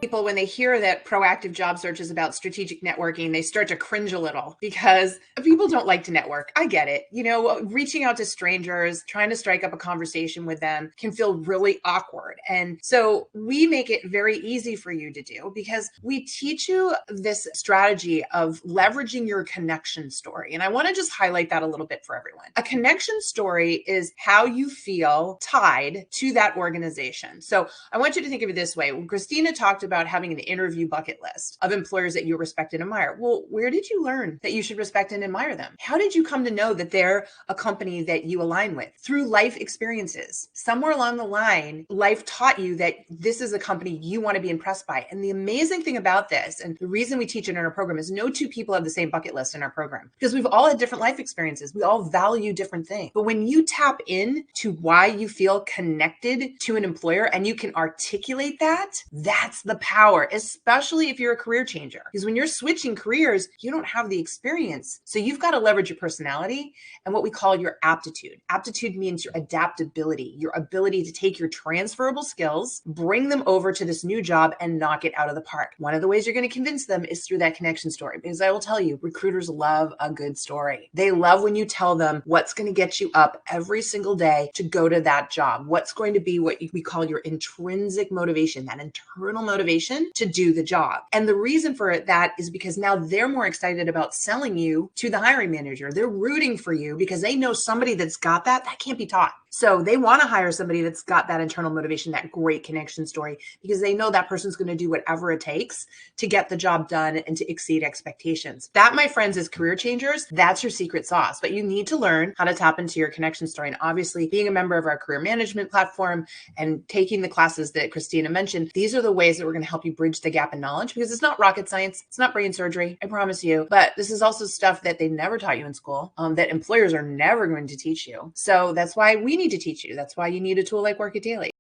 People, when they hear that proactive job search is about strategic networking, they start to cringe a little because people don't like to network. I get it. You know, reaching out to strangers, trying to strike up a conversation with them can feel really awkward. And so we make it very easy for you to do because we teach you this strategy of leveraging your connection story. And I want to just highlight that a little bit for everyone. A connection story is how you feel tied to that organization. So I want you to think of it this way. When Christina talked about having an interview bucket list of employers that you respect and admire, well, where did you learn that you should respect and admire them? How did you come to know that they're a company that you align with? Through life experiences. Somewhere along the line, life taught you that this is a company you want to be impressed by. And the amazing thing about this, and the reason we teach it in our program, is no two people have the same bucket list in our program because we've all had different life experiences. We all value different things. But when you tap in to why you feel connected to an employer and you can articulate that, that's the power, especially if you're a career changer. Because when you're switching careers, you don't have the experience. So you've got to leverage your personality and what we call your aptitude. Aptitude means your adaptability, your ability to take your transferable skills, bring them over to this new job and knock it out of the park. One of the ways you're going to convince them is through that connection story. Because I will tell you, recruiters love a good story. They love when you tell them what's going to get you up every single day to go to that job. What's going to be what we call your intrinsic motivation, that internal motivation to do the job. And the reason for that is because now they're more excited about selling you to the hiring manager. They're rooting for you because they know somebody that's got that can't be taught. So they want to hire somebody that's got that internal motivation, that great connection story, because they know that person's going to do whatever it takes to get the job done and to exceed expectations. That, my friends, is career changers. That's your secret sauce. But you need to learn how to tap into your connection story. And obviously, being a member of our career management platform and taking the classes that Christina mentioned, these are the ways that we're going to help you bridge the gap in knowledge, because it's not rocket science. It's not brain surgery, I promise you. But this is also stuff that they never taught you in school, that employers are never going to teach you. So that's why we need to teach you. That's why you need a tool like Work It Daily.